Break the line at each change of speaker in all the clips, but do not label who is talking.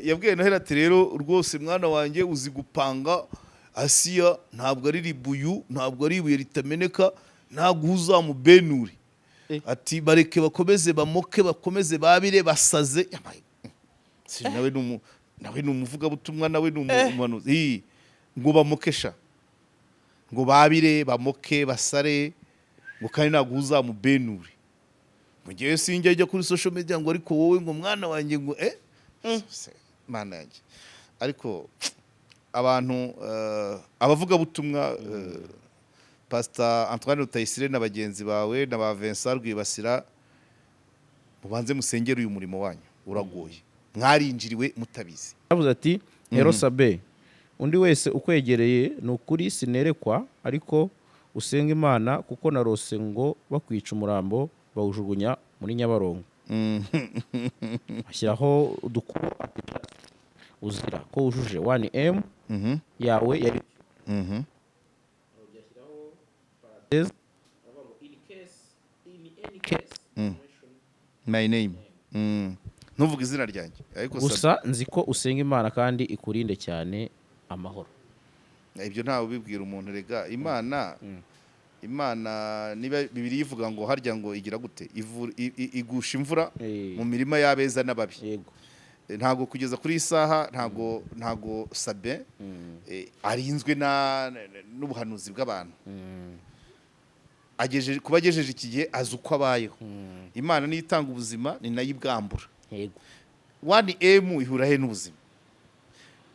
yabwiye Noheli ati rero rwose mwana wanjye uzi gupanga Asiya ntabwo ari ribuyu ntabwo ari ibuye ritameneka ntabwo uzamubenure ati bareke bakomeze bamoke bakomeze babire basaze nawe numuvuga butumwa nawe numuhanuzi ngo bamokesha ngo babire bamoke basare ngo kandi ntabwo uzamubenure mugiye sinjya kuri social media ngo ariko wowe ngo mwana wanjye ngo mana yanjye ariko abantu abavuga butumwa Pastor Antoine Rutayisire na bagenzi bawe na ba Vincent Rwibasira mubanze musengera uyu murimo wanyu uragoye mwarinjiriwe mutabizi
yavuze ati Hero Sabin undi wese ukwegereye nukuri sinerekwa ariko usenga Imana kuko narose ngo bakwica umurambo bawujugunya muri Nyabarongo ashyiraho udukuru uzira ko wujuje 1M yawe yari
my name ntuvuga izina ryanjye
ariko gusa nzi ko usenga Imana kandi ikurinde cyane amahoro
ibyo ntawe ubibwira umuntu rega Imana niba Bibiliya ivuga ngo harya ngo igira gute igusha imvura mu mirima y'abeza n'ababi
yego
ntago kugeza kuri isaha ntago Sabin arinzwe n'ubuhanuzi bw'abantu kubagejeje iki gihe azi uko abayeho Imana niyo itanga ubuzima ni nayo ibwambura
yego
1M ihura he n'ubuzima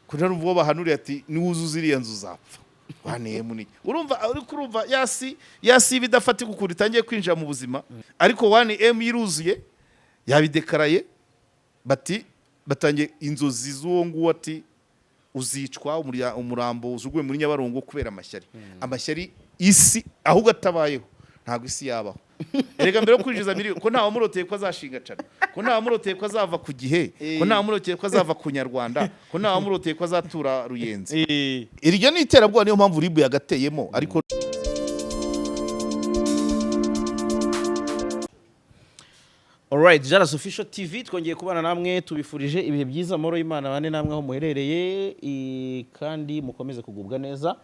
kugira ngo bahanuriye ati niwuzuza iriya nzu uzapfa 1M ni urumva yasi bidafatika ukuri itangiye kwinjira mu buzima ariko 1M yiruzuye yabidekaraye batangiye inzozi z'uwo nguwo ati uzicwa umurambo uzugwe muri Nyabarongo kubera amashyari isi ahubwo atabayeho ntabwo isi yabaho erega mbere yo kwinjiza miliyoni ko ntawe muroteye ko azashinga cana ko ntawe muroteye ko azava ku gihe ko ntawe muroteye ko azava ku Nyarwanda ko ntawe muroteye ko azatura Ruyenzi iryo ni iterabwoba niyo mpamvu ribu yagateyemo ariko
Alright, JALAS Official TV twongeye kubana namwe tubifurije ibihe byiza amahoro y'Imana bane namwe aho muherereye kandi mukomeze kugubwa neza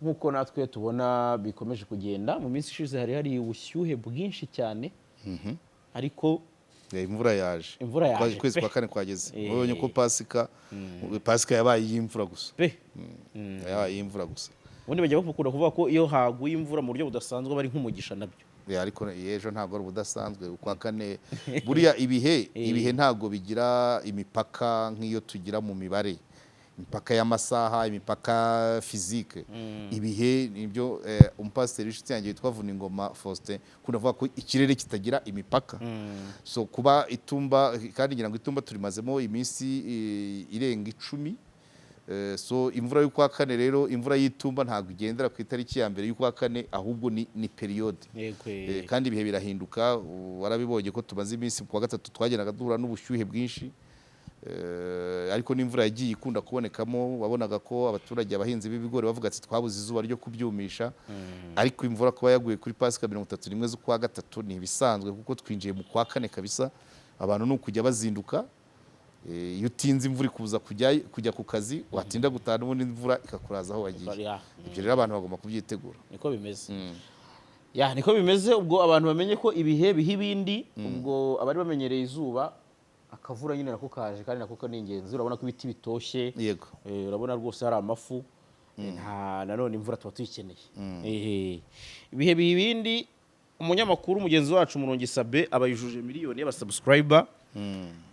nkuko natwe tubona bikomeje kugenda mu minsi ishize hari ubushyuhe bwinshi cyane ariko
imvura yaje kwezi kwa kane kwageze ubonye ko Pasika yabaye y'imvura gusa yabaye y'imvura gusa
ubundi bajya bakunda kuvuga ko iyo haguye imvura mu buryo budasanzwe bari nk'umugisha nabyo
ariko ejo ntabwo ari ubudasanzwe kwa kane buriya ibihe ntabwo bigira imipaka nk'iyo tugira mu mibare imipaka y'amasaha imipaka physique ibihe nibyo umupasiteri w'inshuti yanjye witwa Vuningoma Faustin kunavuga ko ikirere kitagira imipaka so kuba itumba kandi ngira ngo itumba turimazemo iminsi irenga 10 so imvura y'ukwa kane rero imvura y'itumba ntabwo igendera ku itariki ya mbere y'ukwa kane ahubwo ni periode kandi ibihe birahinduka warabibonye ko tumaze iminsi ku wa gatatu twagenaga duhura n'ubushyuhe bwinshi ariko n'imvura yagiye ikunda kubonekamo wabonaga ko abaturage abahinzi b'ibigori bavuga ati twabuze izuba ryo kubyumisha ariko imvura kuba yaguye kuri Pasika 31 z'ukwa gatatu ni ibisanzwe kuko twinjiye mu kwa kane kabisa abantu no kujya bazinduka iyo utinze imvura ikubuza kujya ku kazi watinda gutaha n'ubundi imvura ikakuraza aho wagiye ibyo rero abantu bagomba kubyitegura
niko bimeze niko bimeze ubwo abantu bamenye ko ibihe biha ibindi ubwo abari bamenyereye izuba akavura nyine nako kaje kandi nako ni ingenzi urabona ko ibiti bitoshye
yego
urabona rwose hari amafu nanone imvura tuba tuyikeneye ibihe biha ibindi umunyamakuru mugenzi wacu Murongi Sabin abayujuje miliyoni y'abasubscriber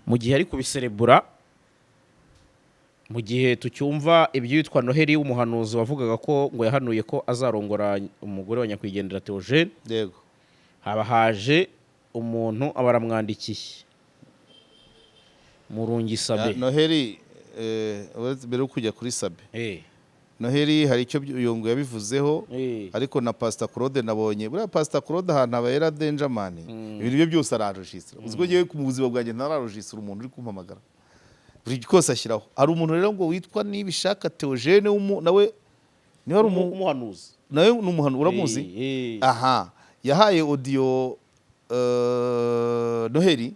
mu gihe ari kubiserebura mu gihe tucyumva ibyo yitwa Noheli w'umuhanuzi wavugaga ko ngo yahanuye ko azarongora umugore wa nyakwigendera Theogene
yego
haba haje umuntu abaramwandikiye Murongi Sabin
Noheli mbere yo kujya kuri Sabin Noheli hari icyo yongo yabivuzeho ariko na Pastor Claude nabonye buriya Pastor Claude ahantu abayera Denjaman ibintu bye byose ararujisira uziko giye ku buzima bwanjye ntararujisira umuntu uri kumpamagara buri kose ashyiraho hari umuntu rero ngo witwa nibishaka Theogene nawe ni wari
umuhanuzi
nawe n'umuhanuzi uramuzi yahaye audio Noheli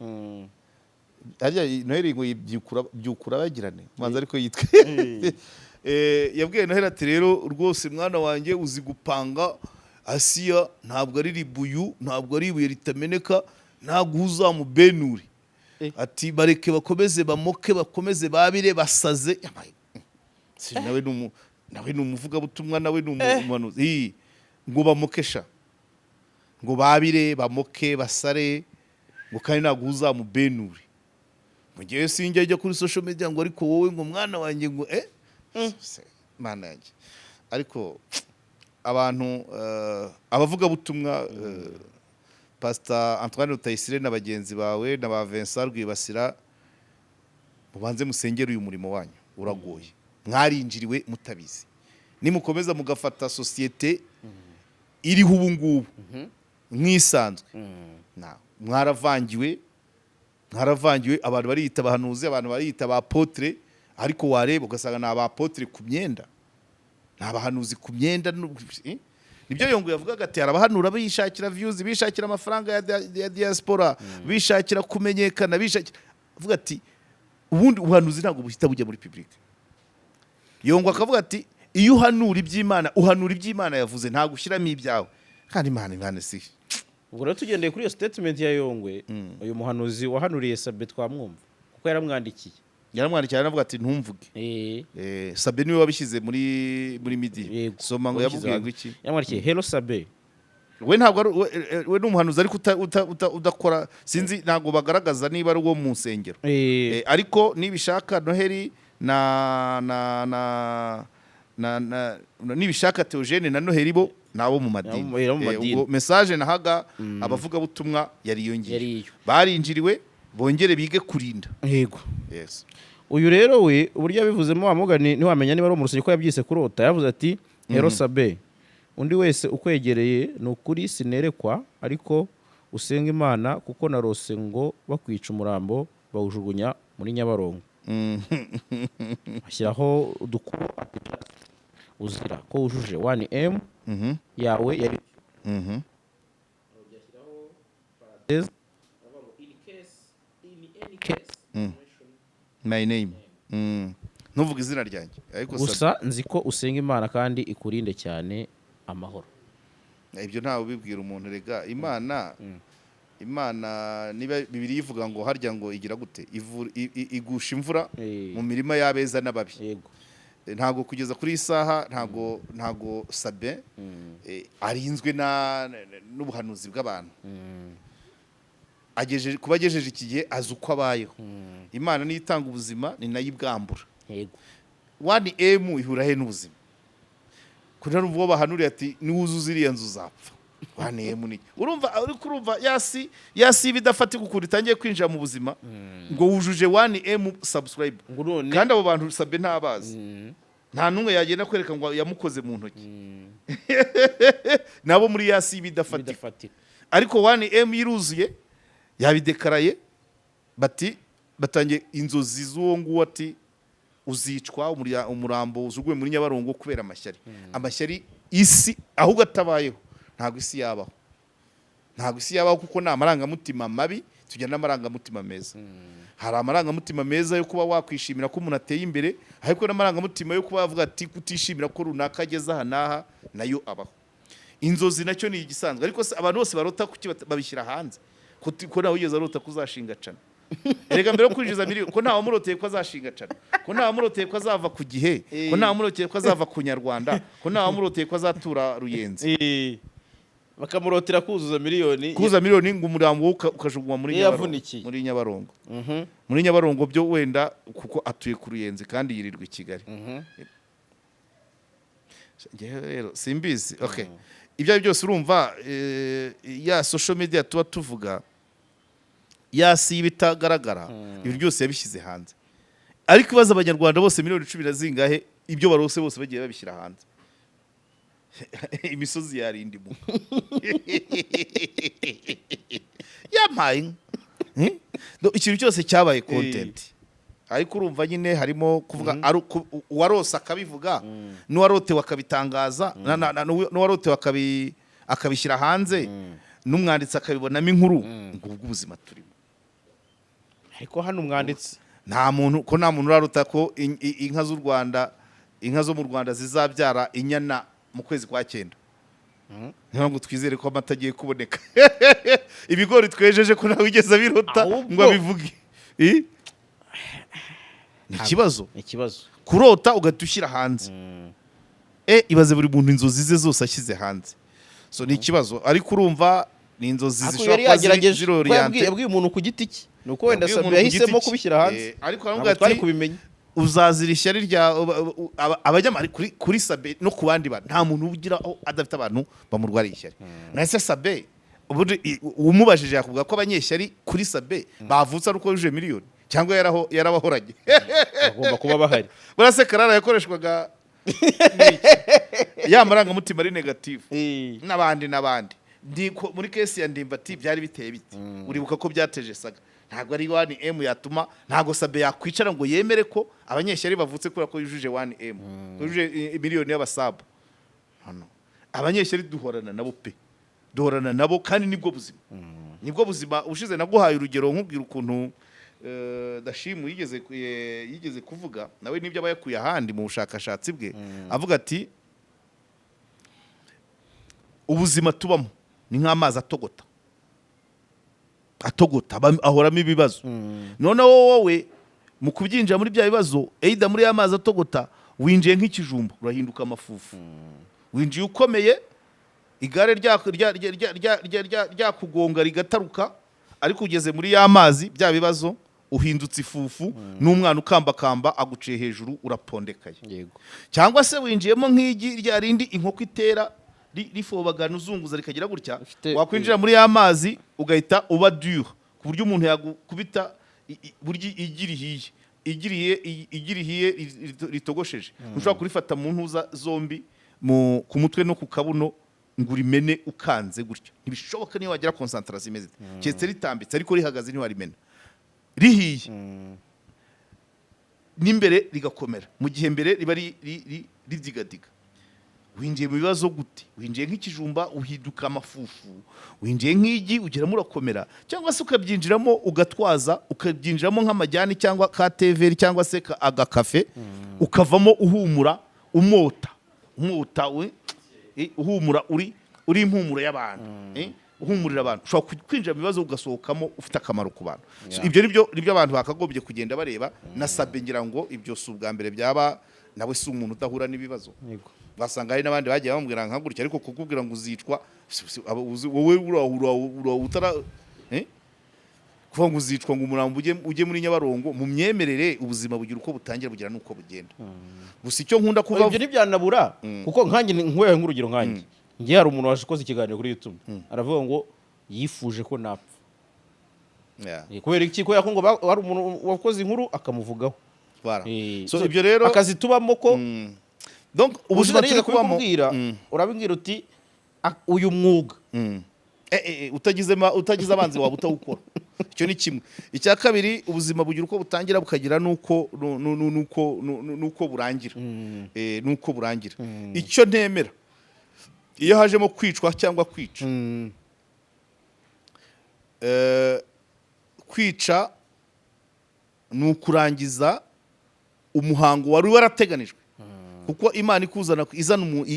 harya Noheli ngo byukura bagirane manza ariko yitwa yabwiye Noheli ati rero rwose mwana wanjye uzi gupanga Asiya ntabwo ari ribuyu ntabwo ari ibuye ritameneka ntabwo uzamubenure ati bareke bakomeze bamoke bakomeze babire basaze nawe numuvuga butumwa nawe numumanuzi ngo bamokesha ngo babire bamoke basare ngo kandi ntabwo uzamubenure mu gihe sinjya ajya kuri social media ngo ariko wowe ngo mwana wanjye ngo mana yanjye ariko abantu abavuga butumwa Pastor Antoine Rutayisire na bagenzi bawe na ba Vincent Rwibasira mubanze musengera uyu murimo wanyu uragoye mwarinjiriwe mutabizi nimukomeza mugafata societe iriho ubu ngubu nk'isanzwe mwaravangiwe abantu bariyita abahanuzi abantu bariyita abapotre ariko wareba ugasanga ni abapotre ku myenda ni abahanuzi ku myenda nibyo yongo yavugaga ati arabahanura bishakira views bishakira amafaranga ya diaspora bishakira kumenyekana bishakira avuga ati ubundi ubuhanuzi ntabwo buhita bujya muri public yongo akavuga ati iyo uhanura iby'Imana yavuze ntabwo ushyiramo ibyawe kandi Imana si
ubwo rero tugendeye kuri iyo statement ya Yongwe uyu muhanuzi wahanuriye Sabin twamwumva kuko yaramwandikiye aravuga ati ntumvuge Sabin niwe wabishyize muri midi soma ngo yabubwiye ngo iki yamwandikiye hello Sabin we ntabwo we n'umuhanuzi ariko udakora sinzi ntabwo bagaragaza niba ari uwo mu nsengero ariko nibishaka Noheli nibishaka Theogene na Noheli bo nabo mu madini ubwo message nahaga abavuga butumwa yari yongeye barinjiriwe bongere bige kurinda yego yes uyu rero we uburyo yabivuzemo wamugani ntiwamenya niba ari umurusyo ko yabyise kurota yavuze ati hero Sabin undi wese ukwegereye ni ukuri sinerekwa ariko usenga Imana kuko narose ngo bakwica umurambo bawujugunya muri Nyabarongo ashyiraho udukubo uzira ko wujuje 1M yawe yari
my name ntuvuga izina ryanjye ariko
gusa nzi ko usenga Imana kandi ikurinde cyane amahoro
ibyo ntawe ubibwira umuntu rega Imana niba Bibiliya ivuga ngo harya ngo igira gute igusha imvura mu mirima y'abeza n'ababi yego ntago kugeza kuri isaha ntago Sabin arinzwe n'ubuhanuzi bw'abantu kubagejeje iki gihe azi uko abayeho Imana niyo itanga ubuzima ni nayo ibwambura yego 1M ihura he n'ubuzima kuna n'ubwo bahanuriye ati niwuzuza iriya nzu uzapfa 1M ni urumva yasi bidafatika ukuri itangiye kwinjira mu buzima ngo wujuje 1M subscribe kandi abo bantu Sabin ntabazi nta numwe yagenda kwereka ngo yamukoze mu ntoki nabo muri yasi bidafatika ariko 1M yiruzuye yabidekaraye batangiye inzozi z'uwo nguwo ati uzicwa umurambo ujuguye muri Nyabarongo kubera amashyari isi ahubwo atabayeho ntabwo isi yabaho kuko nta marangamutima mabi tujya n'amarangamutima meza hari amarangamutima meza yo kuba wakwishimira ko umuntu ateye imbere ariko n'amarangamutima yo kuba yavuga ati kutishimira ko runaka ageze aha n'aha nayo abaho inzozi nacyo ni igisanzwe ariko abantu bose barota kuki babishyira hanze ko nawe ugeze arota kuzashinga cana erega mbere yo kwinjiza miliyoni ko ntawe muroteye ko azashinga cana ko ntawe muroteye ko azava ku gihe ko ntawe muroteye ko azava ku Nyarwanda ko ntawe muroteye ko azatura Ruyenzi
bakamurotera kuzuza miliyoni
ngo umurambo ukajugwa muri Nyabarongo muri Nyabarongo byo wenda kuko atuye ku Ruyenzi kandi yirirwa i Kigali rero simbizi okay ibyo byose urumva ya social media tuba tuvuga yasi bitagaragara ibyo byose yabishyize hanze ariko ibaza abanyarwanda bose miliyoni 10 na zingahe ibyo barose bose bagiye babishyira hanze imisozi yarindi mu yamaye ikintu cyose cyabaye content ariko urumva nyine harimo kuvuga uwarose akabivuga n'uwarotewe akabitangaza n'uwarotewe akabishyira hanze n'umwanditsi akabibonamo inkuru ngo ubuzima turimo
ariko hano umwanditsi
nta muntu uraruta ko inka z'u Rwanda, inka zo mu Rwanda zizabyara inyana mu kwezi kwa 9. Niyo ngo twizere ko amata agiye kuboneka. Ibigori twejeje ko nawe ugeze birota ngo abivuge. Ni ikibazo. Kurota ugatushyira hanze. Ibaze buri muntu inzozi ze zose ashyize hanze. So ni ikibazo, ariko urumva ni inzozi zishobora kuba ziroriente.
Yabwiye umuntu ku giti cye nuko wenda Sabin yahisemo kubishyira hanze,
ariko aravuga ati uzazira ishyari rya abajyamari kuri Sabin no ku bandi bantu. Nta muntu ugira adafite abantu bamurwariye ishyari. Nase Sabin umubajije yakuvuga ko abanyeshyari kuri Sabin bavutse ari uko yuje miliyoni cyangwa yarabahoranye.
Agomba kuba bahari.
Burase Karara yakoreshwaga ya marangamutima ari negative n'abandi muri kesi ya Ndimbati byari biteye biti. Uribuka ko byateje saga. Ntabwo ari 1M yatuma, ntabwo Sabin yakwicara ngo yemere ko abanyeshyari bavutse kubera ko yujuje 1M, yujuje miliyoni y'abasaba. Abanyeshyari duhorana nabo kandi nibwo buzima. Ushize naguhaye urugero nkubwira ukuntu Dashimu yigeze kuvuga nawe nibyo abayakuye ahandi mu bushakashatsi bwe, avuga ati ubuzima tubamo ni nk'amazi atogota ahoramo ibibazo. Noneho wowe mu kubyinjira muri bya bibazo, either muri amazi atogota winjiye nk'ikijumba urahinduka amafufu, winjiye ukomeye, igare rya kugonga rigataruka, ariko ugeze muri ya mazi bya bibazo uhindutse ifufu, n'umwana ukambakamba aguciye hejuru urapondekaye. Cyangwa se winjiyemo nk'igi rya rindi inkoko itera rifobagana uzunguza rikagira gutya, wakwinjira muri ya mazi ugahita uba dur, ku buryo umuntu yagukubita buryo igirihiye ritogosheje. Ushobora kurifata mu ntuza zombi, ku mutwe no ku kabuno, ngo urimene ukanze gutya. Ntibishoboka niyo wagira concentration imeze cyetse ritambitse, ariko rihagaze niho warimena rihiye n'imbere rigakomera, mu gihe mbere riba ridigadiga. Winjiye mu bibazo gute? Winjiye nk'ikijumba uhiduka amafufu, winjiye nk'igi ugeramo urakomera, cyangwa se ukabyinjiramo ugatwaza, ukabyinjiramo nk'amajyani cyangwa ka TV cyangwa se agakafe, ukavamo uhumura, umota uhumura, uri impumuro y'abantu, uhumurira abantu. Ushobora kwinjira mu bibazo ugasohokamo ufite akamaro ku bantu. Ibyo nibyo abantu bakagombye kugenda bareba. Na Sabin ngira ngo ibyo si ubwa mbere byaba, nawe si umuntu udahura n'ibibazo. Basanga hari n'abandi bagiye bamubwira nka gutya, ariko kukubwira ngo uzicwa wowe utara kuvuga ngo uzicwa ngo umurambo ujye muri Nyabarongo. Mu myemerere ubuzima bugira uko butangira bugira nuko bugenda. Gusa icyo nkunda kuva
ibyo ntibyanabura, kuko nkanjye nkwehe nk'urugero nkanjye ngiye, hari umuntu wakoze ikiganiro kuri YouTube aravuga ngo yifuje ko napfa. Kubera iki? Ko yakongo hari umuntu wakoze inkuru akamuvugaho.
So ibyo rero
akazitubamo ko
donc ubuzima turi kubamo,
urabingira uti uyu mwuga
utagize abanzi waba utawukora. Icyo ni kimwe. Icya kabiri, ubuzima bugira uko butangira bukagira nuko burangira. Icyo ntemera iyo hajemo kwicwa cyangwa kwica, kwica ni ukurangiza umuhango wari warateganijwe, kuko Imana ikuzana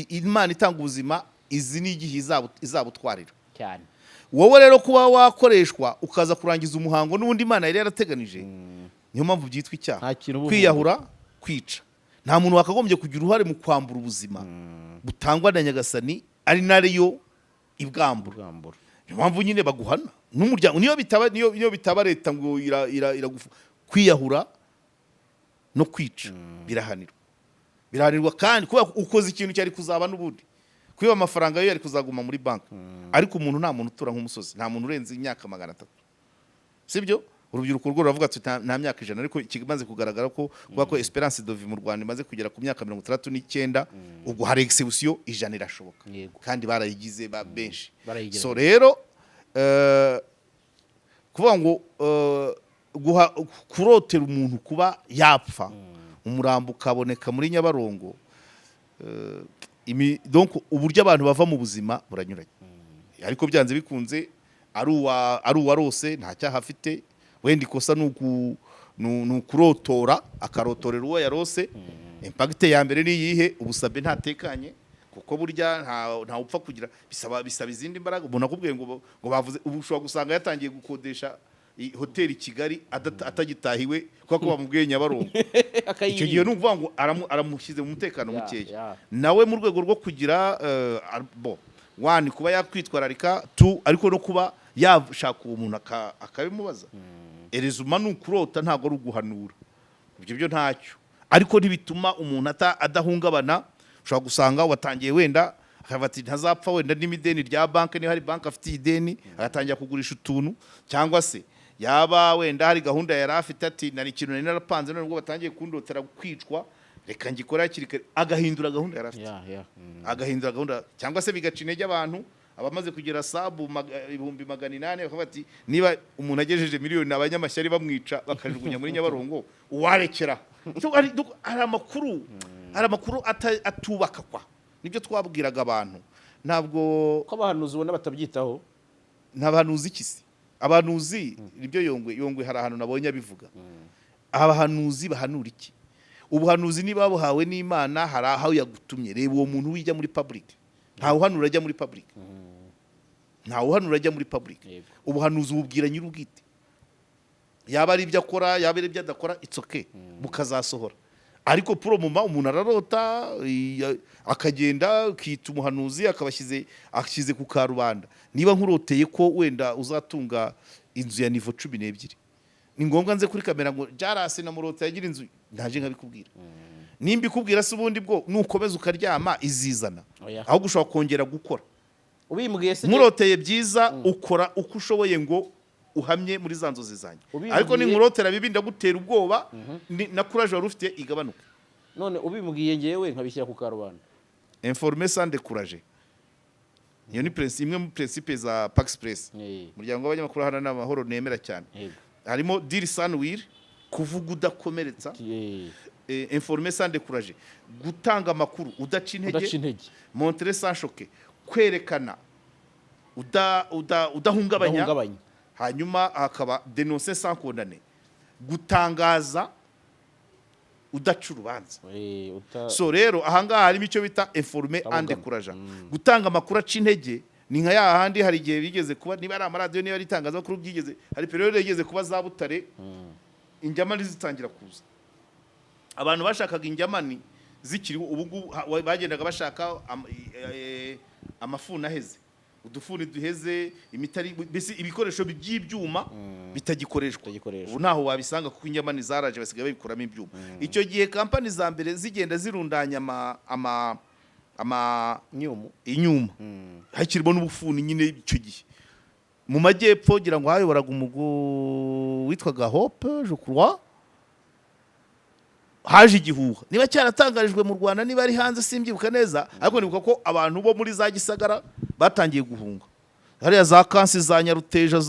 Imana itanga ubuzima, izi ni igihe izabutwarira
cyane.
Wowe rero kuba wakoreshwa ukaza kurangiza umuhango n'ubundi Imana yari yarateganije, niyo mpamvu byitwa icyaha. Kwiyahura, kwica. Nta muntu wakagombye kugira uruhare mu kwambura ubuzima butangwa na Nyagasani, ari nariyo ibwambura. Niyo mpamvu nyine baguhana n'umuryango. Niyo bitaba leta ngo iragufa. Kwiyahura no kwica birahanirwa kandi kuba ukoze ikintu cyari kuzaba n'ubundi. Kwiba amafaranga yo yari kuzaguma muri banki, ariko umuntu nta muntu utura nk'umusozi, nta muntu urenze imyaka 300. Sibyo? Urubyiruko rwo ruravuga ati nta myaka 100, ariko kimaze kugaragara ko kuba ko Esperance de vie mu Rwanda imaze kugera ku myaka 69, ubwo hari exception 100 irashoboka, kandi barayigize benshi. So rero kuvuga ngo kurotera umuntu kuba yapfa, umurambo ukaboneka muri Nyabarongo, donc uburyo abantu bava mu buzima buranyuranye. Ariko byanze bikunze ari uwarose nta cyaha afite, wenda ikosa ni ukurotora akarotorera uwo yarose. Impact ya mbere ni iyihe? Ubusabe ntatekanye kuko burya nta upfa kugira bisaba izindi mbaraga. Umuntu akubwiye ngo bavuze ubu ushobora gusanga yatangiye gukodesha hoteli Kigali atagitahiwe kuko bamubwiye Nyabarongo. Icyo gihe numva ngo aramushyize mu mutekano mukeya. Nawe mu rwego rwo kugira one kuba yakwitwararika, two ariko no kuba yashaka uwo muntu akabimubaza. Erezuma nukurota ntago ari uguhanura. Ibyo byo ntacyo. Ariko ntibituma umuntu adahungabana. Ushobora gusanga watangiye wenda akabati ntazapfa wenda n'imideni rya banke, ni hari banke afite ideni agatangira kugurisha utuntu, cyangwa se yaba wenda hari gahunda yari afite ati nari ikintu nari narapanze none ngo batangiye kundotera kwicwa, reka ngikora kirikare, agahindura gahunda yari afite. Agahindura gahunda, cyangwa se bigaca intege abantu abamaze kugira sabu 800 bakabati niba umuntu agejeje miliyoni abanyamashyari bamwica bakajugunya muri Nyabarongo uwarekera. Hari amakuru atubaka kwa. Nibyo twabwiraga abantu. Ntabwo
ko abahanuzi ubona batabyitaho.
Ntabahanuzi ikisi. Abanuzi nibyo yongwe hari ahantu nabonye abivuga. Abahanuzi bahanura iki? Ubuhanuzi niba buhawe n'Imana hari aho yagutumye. Reba uwo muntu wijya muri public. Nta uhanura ajya muri public. Nta uhanura ajya muri public. Ubuhanuzi bubwira nyir'ubwite. Yaba ari ibyo akora, yaba ari ibyo adakora, it's okay. Bukazasohora. Ariko promoma umuntu ararota akagenda kwita umuhanuzi akabashyize ku karubanda. Niba nkuroteye ko wenda uzatunga inzu ya nivo 12, ni ngombwa nze kuri kamera ngo JALAS na murote yagira inzu, ntaje nkabikubwira. Nimba ikubwira se ubundi bwo nukomeza ukaryama izizana, aho gushobora kongera gukora.
Ubimbwiye se
nkuroteye byiza ukora uko ushoboye ngo uhamye muri za nzozi zanjye. Ariko ni nkurotera bibi ndagutera ubwoba na courage wari ufite igabanuka.
None ubimbwiye ngewe nkabishyira ku karubanda.
Informer sans décourager. Iyo ni imwe mu principe za Pax Press. Muryango w'abanyamakuru hana n'amahoro nemera cyane. Harimo dire sans nuire, kuvuga udakomeretsa. Informer sans décourager. Gutanga amakuru udaca intege. Montrer sans choquer. Kwerekana udahungabanya. Hanyuma hakaba dénoncer sans condamner. Gutangaza udaca urubanza. So rero ahangaha harimo icyo bita informer and décourager. Gutanga amakuru aca intege ni nka yahandi hari igihe bigeze kuba niba ari amaradiyo niba ari itangazamakuru byigeze hari periode yigeze kuba za Butare injamani zitangira kuza. Abantu bashakaga injamani zikiri ubu bagendaga bashaka amafuni aheze, udufuni duheze, imitari bese ibikoresho by'ibyuma bitagikoreshwa. Ubu naho wabisanga kuko injamani zaraje basigaye babikuramo ibyuma. Icyo gihe kampani za mbere zigenda zirundanya inyuma hakirimo n'ubufuni nyine. Icyo gihe mu majyepfo gira ngo hayoboraga umugo witwaga Hope je crois, haje igihuha niba cyaratangarijwe mu Rwanda niba ari hanze simbyibuka neza, ariko nibuka ko abantu bo muri za Gisagara batangiye guhunga. Hariya za Kansi za Nyaruteja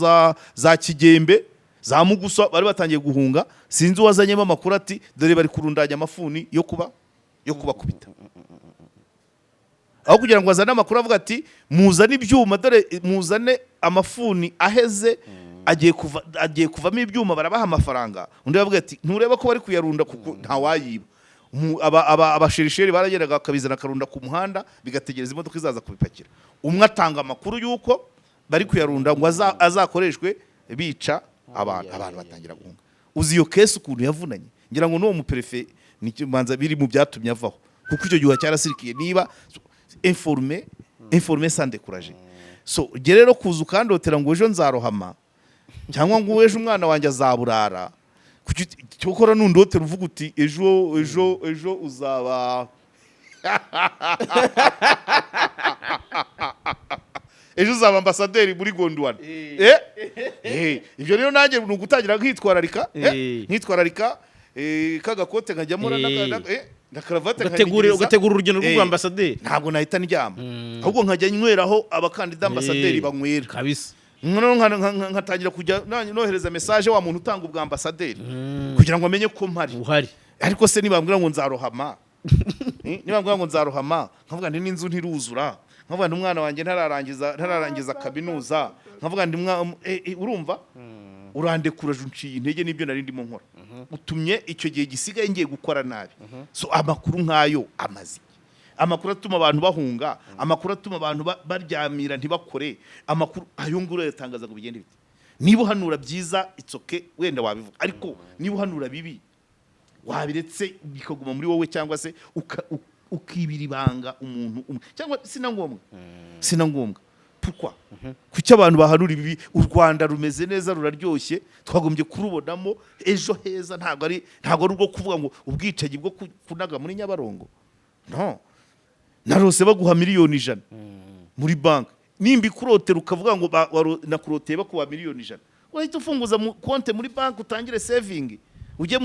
za Kigembe za Mugusa bari batangiye guhunga. Sinzi wazanyemo amakuru ati dore bari kurundanya amafuni yo kubakubita. Aho kugira ngo azane amakuru avuga ati muzane ibyuma, dore muzane amafuni aheze agiye kuvamo ibyuma barabaha amafaranga. Undi yavuga ati ntureba ko bari kuyarunda kuko nta wayiba. Abashirisheri baragendaga akabizana akarunda ku muhanda bigategereza imodoka izaza kubipakira. Umwe atanga amakuru yuko bari kuyarunda ngo azakoreshwe bica abantu batangira guhunga. Uzi iyo case ukuntu yavunanye, ngira ngo n'uwo muperefe nikimanza biri mu byatumye avaho kuko icyo gihe cyarasirikiye. Niba informer sans décourager. So gerero kuza ukandotera ngo ejo nzarohama cyangwa ngo ejo umwana wanjye azaburara, cyokora nundotera uvuga uti ejo uzaba ejo uzaba ambasaderi muri Gondwana. Ibyo rero nanjye ni ugutangira nkitwararika kagakote nkajyamo na karavate
ugategura urugendo rw'ambasaderi.
Ntabwo nahita ndyama ahubwo nkajya nyweraho abakandida ambasaderi banywera
kabisa.
Nkatangira kujya nohereza message wa muntu utanga ubwa ambasaderi kugira ngo amenye ko mpari
uhari.
Ariko se nibambwira ngo nzarohama nkavuga ndi n'inzu ntiruzura, nkavuga ndi umwana wanjye ntararangiza kaminuza, nkavuga ndi urumva urandekura unciye intege n'ibyo nari ndimo nkora utumye icyo gihe gisigaye ngiye gukora nabi so amakuru nk'ayo amazi amakuru atuma abantu bahunga amakuru atuma abantu baryamira ntibakore amakuru ayo ngura yatangaza ngo bigende bite niba uhanura byiza itsoke wenda wabivuga ariko niba uhanura bibi wabiretse bikaguma muri wowe cyangwa se ukibira ibanga umuntu cyangwa sina ngombwa pourquoi kuki abantu bahanura ibi u Rwanda rumeze neza ruraryoshye twagombye kurubonamo ejo heza ntago ari ubwo kuvuga ngo ubwicaji bwo kunaga muri Nyabarongo no narose baguha miliyoni 100 muri bank nimba kurotera ukavuga ngo nakuroteye bakuba miliyoni 100 urahita ufunguza konte muri bank utangire saving ujye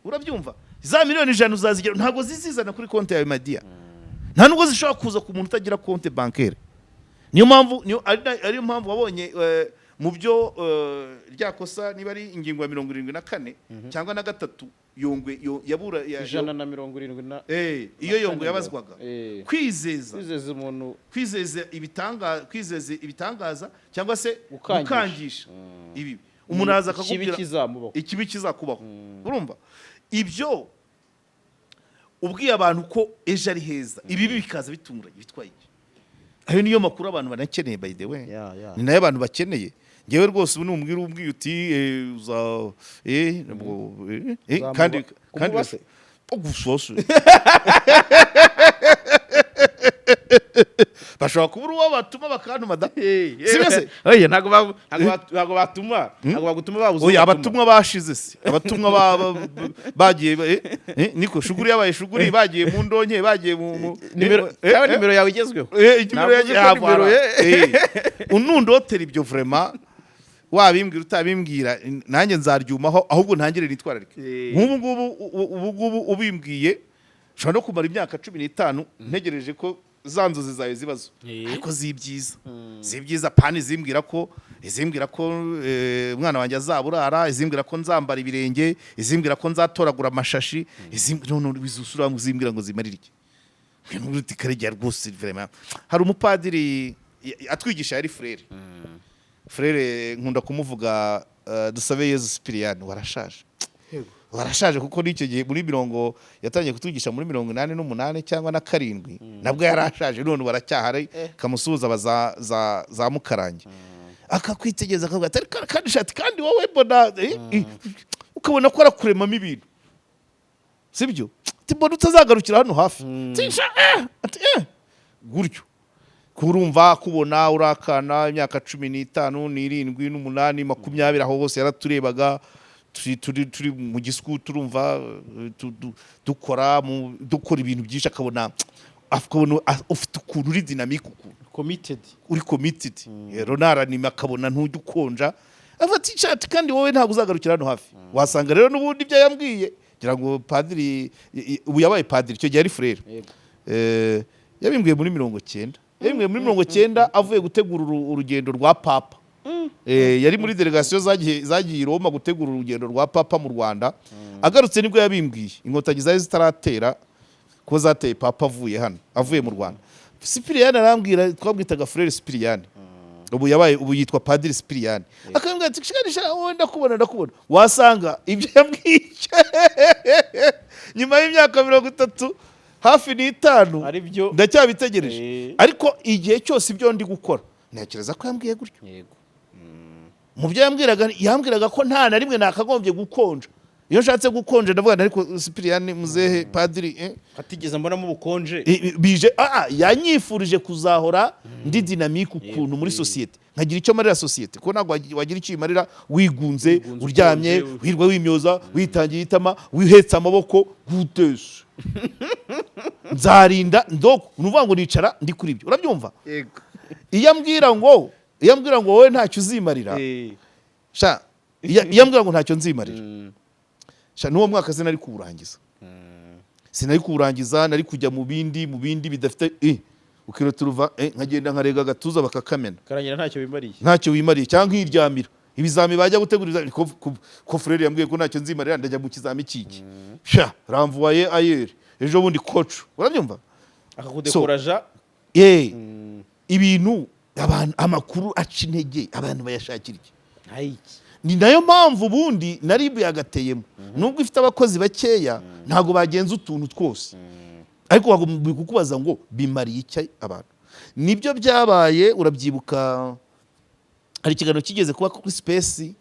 urabyumva za miliyoni 100 uzazigera ntago zizizana kuri konte yawe madia nta nubwo zishobora kuza ku muntu utagira konte bancaire niyo mpamvu ari mpamvu wabonye mu byo ryakosa niba ari ingingo ya 74 cyangwa na gatatu yongwe yabura ya
170
iyo yongwe yabazwaga kwizeza
umuntu
kwizeza ibitangaza cyangwa se gukangisha ibi umuntu aza akakubwira ikibi kizakubaho urumva ibyo ubwiye abantu ko ejo ari heza ibi bikaza bitunguranye bitwaye ayo niyo makuru abantu banakeneye by the way ni nayo abantu bakeneye ngewe rwose ubu umbwira uti kandi ogusose bashobora kubura uwo batuma bakantuma da sibese
oye ntago batuma ntago bagutuma babuze
oya abatumwa bashize se abatumwa bagiye niko shuguri yabaye shuguri bagiye mu ndonke bagiye mu
nimero yawe igezweho
nimero unundo hoteli ibyo vraiment wabimbwira utabimbwira nanjye nzaryumaho ahubwo ntangire nitwararike ngubu ubimbwiye shobora no kumara imyaka 15 ntegereje ko zanzozi zawe zibazo ariko zibyiza pani zimbwira ko umwana wanjye azaburara izimbwira ko nzambara ibirenge izimbwira ko nzatoragura amashashi bizusura zimbwira ngo zimarire iki n'uruti Karegeya rwose vraiment hari umupadiri atwigisha yari frere nkunda kumuvuga dusabe Yezu Sipiriyani warashaje kuko n'icyo gihe muri mirongo yatangiye kutwigisha muri 88 cyangwa na 7 nabwo yarashaje none baracyahari kamusuhuza za Mukarange akakwitegereza akavuga kandi shati kandi wowe mbona ukabona ko arakuremamo ibintu sibyo tibona utazagarukira hano hafi gutyo kurumva kubona urakana imyaka 15 7 8 20 aho hose yaraturebaga turi mu gisku turumva dukora ibintu byinshi akabona ufite ukuntu uri dynamique uri committed ronara nima akabona ntujya ukonja afata icati kandi wowe ntabwo uzagarukira hano hafi wasanga rero n'ubundi byo yambwiye ngira ngo padiri ubu yabaye padiri icyo gihe ari frere yabimbwiye muri 90 yemwe muri 90 avuye gutegura urugendo rwa papa yari muri delegation zagiye Roma gutegura urugendo rwa papa mu Rwanda agarutse nibwo yabimbwiye inkotanyi zari zitaratera ko zateye papa avuye mu Rwanda Sipiriyani arambwira twabwitaga frere Sipiriyani ubu yitwa padiri Sipiriyani akambwira ati shikanisha wowe ndakubona wasanga ibyo yambwiye nyuma y'imyaka 30 hafi n'5 ndacyabitegereje ariko igihe cyose ibyo ndi gukora ntekereza ko yambwiye gutyo mu byo yambwiraga ko nta na rimwe nakagombye gukonja iyo nshatse gukonja ndavuga ariko Sipiriyani muzehe padiri
atigeze mbona mu bukonje
bije yanyifurije kuzahora ndi dynamique ukuntu muri societe nkagira icyo marira societe ko nagwa wagira icyo imarira wigunze uryamye wirwa wimyoza witangiye itama wihetse amaboko gutesha nzarinda ndoko nuvuga ngo nicara ndi kuri ibyo urabyumva yego iyo ambwira ngo wowe ntacyo uzimarira sha iyo ambwira ngo ntacyo nzimarira sha n'uwo mwaka se nari kuwurangiza sinari kuwurangiza nari kujya mu bindi bidafite ukiro turuva nkagenda nkarega gatuza bakakamena
karangira
ntacyo wimariye cyangwa nkiryamira ibizami bajya guteguriza ko frere yambwiye ko ntacyo nzimarira ndajya mu kizami kiki sha ramvuye ayere ejo bundi coach urabyumva
akakudekoraja
ibintu abantu amakuru aca intege abantu bayashakira iki ni nayo mpamvu ubundi na RIB yagateyemo nubwo ifite abakozi bakeya ntago bagenza utuntu twose ariko bagomba kukubaza ngo bimariye iki abantu. Nibyo byabaye urabyibuka hari ikiganiro kigeze kuba kuri Space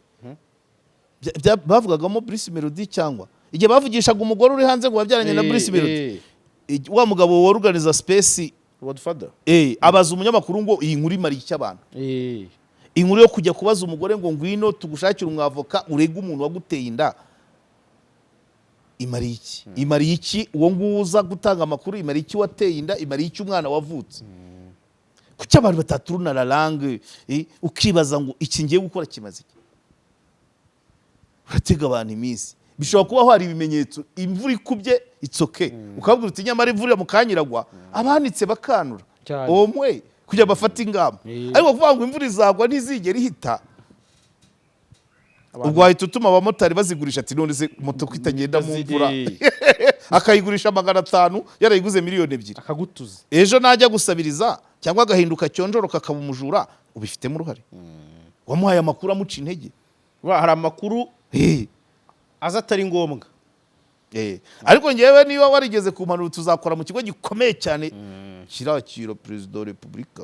bavugagamo Bruce Melody cyangwa igihe bavugishaga umugore uri hanze ngo wabyaranye na Bruce Melody wa mugabo wa organiza Space
Godfather
abaza umunyamakuru ngo iyi nkuru imariye iki abantu. Inkuru yo kujya kubaza umugore ngo ngwino tugushakira umwavoka urega umuntu waguteye inda imariye iki? Imariye iki uwo nguza gutanga amakuru? Imariye iki wateye inda? Imariye iki umwana wavutse? Kuki abantu bataturuna la langue ukibaza ngo iki ngiye gukora kimaze iki? Uratega abantu iminsi bishobora kuba hari ibimenyetso imvura ikubye itsoke ukabwira uti nyamara imvura mukanyiragwa abanitse bakanura omwe kujya bafata ingamba ariko kuvuga ngo imvura izagwa ntizigera ihita ubwo wahita utuma abamotari bazigurisha ati none se moto kwitagenda mu mvura akayigurisha 500 yarayiguze miliyoni 2
akagutuza
ejo najya gusabiriza cyangwa agahinduka cyonjoro kakaba umujura ubifitemo uruhare wamuhaye amakuru amuca intege
hari amakuru aza atari ngombwa
ariko ngewe niba warigeze ku mpanuro tuzakora mu kigo gikomeye cyane kirakira Perezida wa Repubulika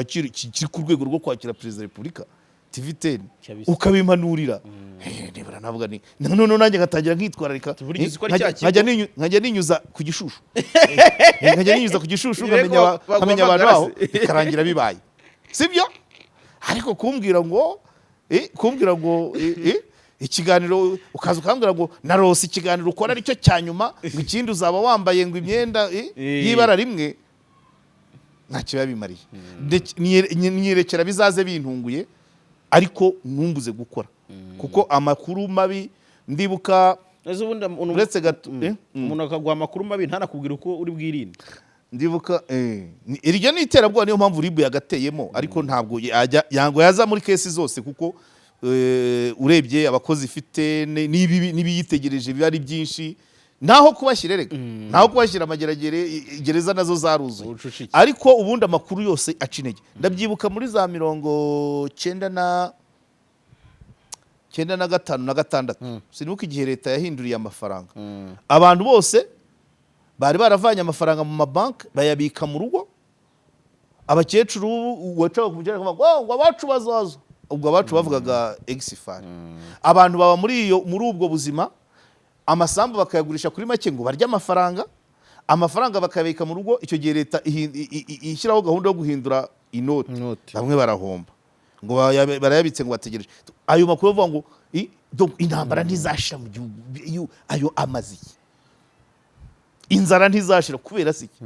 kiri ku rwego rwo kwakira Perezida wa Repubulika TV10 ukabimpanurira nibura navuga ni none nanjye ngatangira nkitwararika nkajya ninyuza ku gishushu nkamenya abantu baho bikarangira bibaye sibyo ariko kumbwira ngo ikiganiro ukaza ukambwira ngo narose ikiganiro ukora aricyo cyanyuma ngo ikindi uzaba wambaye ngo imyenda y'ibara rimwe ntacyo yabimariye nyerekera bizaze bintunguye ariko numbuze gukora kuko amakuru mabi ndibuka uretse gato
umuntu akaguha amakuru mabi ntanakubwira uko uri bwirinde
ndibuka iryo ni iterabwoba niyo mpamvu RIB yagateyemo ariko ntabwo yaza muri kesi zose kuko urebye abakozi ifite n'ibiyitegereje biba ari byinshi naho kubashyira rega naho kubashyira amageragere gereza nazo zaruzuye ariko ubundi amakuru yose aca intege ndabyibuka muri za 95 na 6 sinibuka igihe leta yahinduriye amafaranga abantu bose bari baravanye amafaranga mu mabanki bayabika mu rugo abakecuru wacaga ku mujyana ngo abacu bazaza ubwo abacu bavugaga exifari abantu baba muri ubwo buzima amasambu bakayagurisha kuri make ngo barya amafaranga bakabika mu rugo icyo gihe leta ishyiraho gahunda yo guhindura inoti bamwe barahomba ngo barayabitse ngo bategereje ayo makuru bavuga ngo intambara ntizashira mu gihugu ayo amazi inzara ntizashira kubera siki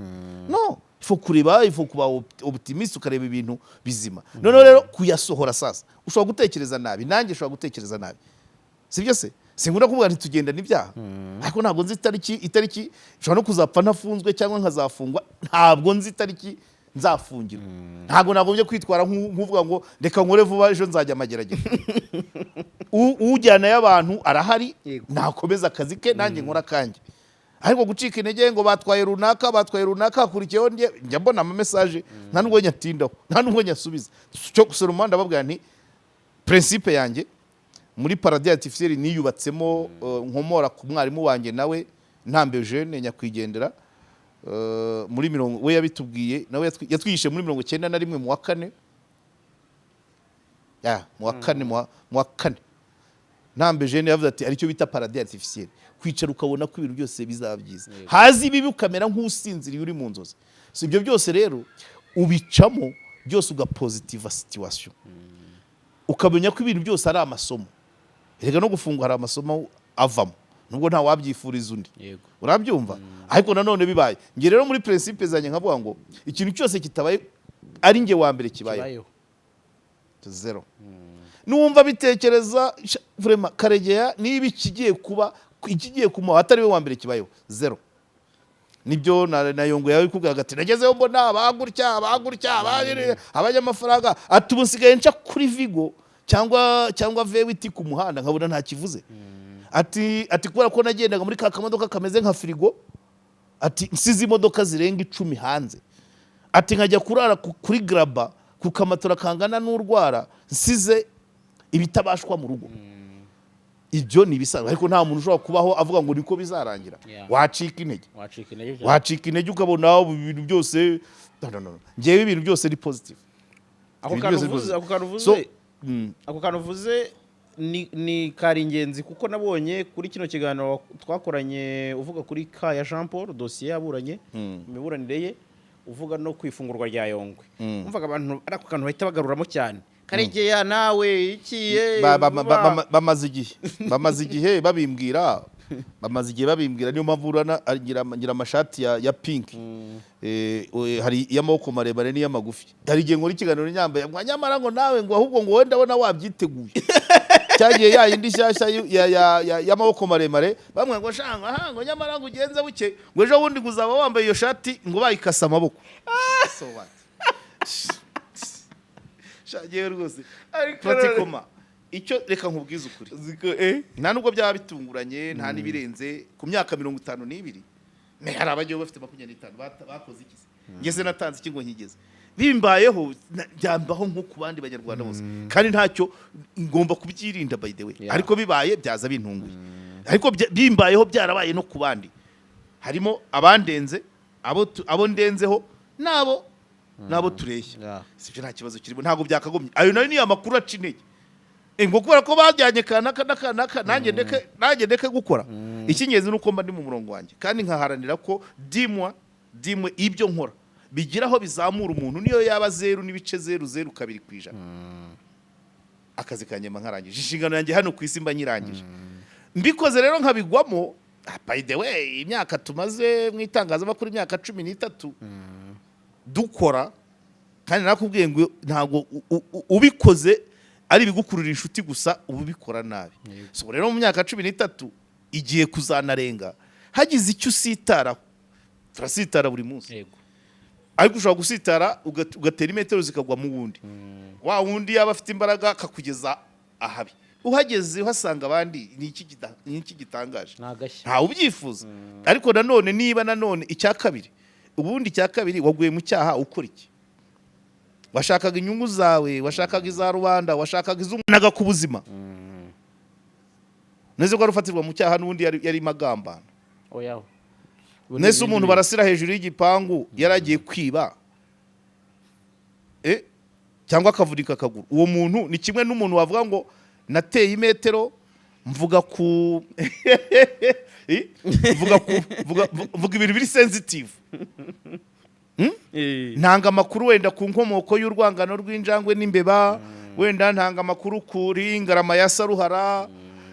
no ifo kureba ifo kuba optimist ukareba ibintu bizima none rero kuyasohora sasa ushobora gutekereza nabi nanjye ushobora gutekereza nabi sibyo se singunda kuvuga nti tugenda n'ibyaha ariko ntabwo nzi itariki ushobora no kuzapfa ntafunzwe cyangwa nkazafungwa ntabwo nzi itariki nzafungira ntabwo nagombye kwitwara nk'uvuga ngo reka nkore vuba ejo nzajya amageragere ujyana y'abantu arahari nakomeza akazi ke nanjye nkora kanjye ariko gucika intege ngo batwaye runaka akurikiyeho njya mbona ama message nta nubwo nyatindaho nta nubwo nyasubiza cyo gusura umuhanda babwira nti principe yanjye muri paradis artificiel niyubatsemo nkomora ku mwarimu wanjye nawe Theogene nyakwigendera muri 70 we yabitubwiye nawe yatwigishe muri 91 mu wa 4 mu wa 4 Theogene yavuze ati aricyo bita paradis artificiel kwicara ukabona ko ibintu byose bizaba byiza hazi bibi ukamera nk'usinziriye uri mu nzozi so ibyo byose rero ubicamo byose ugapositiva situation ukamenya ko ibintu byose ari amasomo rega no gufungwa hari amasomo avamo nubwo nta wabyifuriza undi urabyumva ariko nanone bibaye nge rero muri principe zanjye nkavuga ngo ikintu cyose kitabaye ari nge wa mbere kibaye zero numva bitekereza vraiment Karegeya niba ikigiye kuba ikigiye kuma atari we wa mbere kibayeho zero nibyo na yongo yawe kugaga ati nagezeho mbona abagurya abanyamafaranga atubusigaye nca kuri Vigo cyangwa vewiti ku muhanda nkabona nta kivuze ati kubera ko nagendaga muri ka kamodoka kameze nka frigo ati nsize imodoka zirenga 10 hanze ati nkajya kurara kuri graba ku kamatora kangana n'urwara nsize ibitabashwa mu rugo. Ibyo ni bisanzwe ariko nta muntu ushobora kubaho avuga ngo niko bizarangira. Wacika intege ukabona ibintu byose ngewe ibintu byose ni positive.
Ako kantu uvuze ni kari ingenzi kuko nabonye kuri kino kiganiro twakoranye uvuga kuri ka ya Jean Paul dossier yaburanye imiburanire ye uvuga no kwifungurwa rya Yongwe. Umvaga abantu ari ako kantu bahita bagaruramo cyane. Karegeya nawe ikiye
bamaze igihe babimbwira niyo mpamvu urana ngira amashati ya pink hari y'amaboko maremare n'iy'amagufi. Hari igihe nkora ikiganiro nyambaye nyamara ngo nawe ngo ahubwo ngo wenda ndabona wabyiteguye cyagiye yindi shyashya y'amaboko maremare bamwe ngo shanga ngo nyamara ngo ugenze buke ngo ejo bundi guzaba wambaye iyo shati ngo bayikasa amaboko. So what? Shagiye rwose pratikoma icyo reka nkubwiza ukuri nta nubwo byaba bitunguranye nta nibirenze ku myaka 52 hari abagiye bafite 25 bakoze iki ngeze natanze ikingo nkigeze bimbayeho byambaho nko ku bandi banyarwanda bose kandi ntacyo ngomba kubyirinda by the way ariko bibaye byaza bintunguye ariko bimbayeho byarabaye no ku bandi harimo abandenze abo ndenzeho nabo tureshya sibyo nta kibazo kirimo ntago byakagomye ayo nayo ni amakuru acinege ngo kubera ko bajyanye kanaka nanjye ndeke gukora ikingenzi nuko mba ndi mu murongo wanjye kandi nkaharanira ko dimwe ibyo nkora bigiraho bizamura umuntu niyo yaba 0.002% akazi kanje nkarangije inshingano yanjye hano ku isi mba nyirangije mbikoze rero nkabigwamo by the way imyaka tumaze mu itangazamakuru imyaka 13 dukora kandi nakubwiye ngo ntago ubikoze ari bigukurura inshuti gusa ubikora nabi. So rero mu myaka 13 igiye kuzanarenga hagize icyo usitara turasitara buri munsi ariko ushobora gusitara ugatera imetero zikagwa mu wundi wa wundi yaba afite imbaraga akakugeza ahabi uhageze uhasanga abandi ni iki gitangaje nta ubyifuza ariko nanone niba nanone icya kabiri ubundi cya kabiri waguye mu cyaha ukora iki washakaga inyungu zawe washakaga iza rubanda washakaga izumunaga ku buzima neze ko rufatirwa mu cyaha n'ubundi yari magambana
oya
nese umuntu barasira hejuru y'igipangu yaragiye kwiba cyangwa akavunika akaguru uwo muntu ni kimwe n'umuntu wavuga ngo nateye imetero mvuga ibintu biri sensitive ntanga amakuru wenda ku nkomoko y'urwangano rw'injangwe n'imbeba wenda ntanga amakuru kuri Ngarama ya Saruhara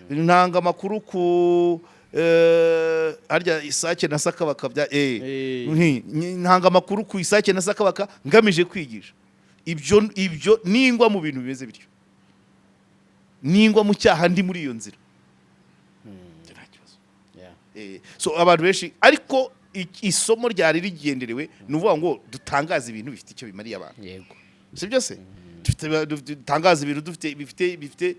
ntanga amakuru ku arya isake na sakabaka bya ntanga amakuru ku isake na sakabaka ngamije kwigisha ibyo ningwa mu bintu bimeze bityo ningwa mu cyaha ndi muri iyo nzira so abantu benshi ariko isomo ryari rigenderewe nuvuga ngo dutangaza ibintu bifite icyo bimariye abantu
yego
sibyo se dutangaza ibintu bifite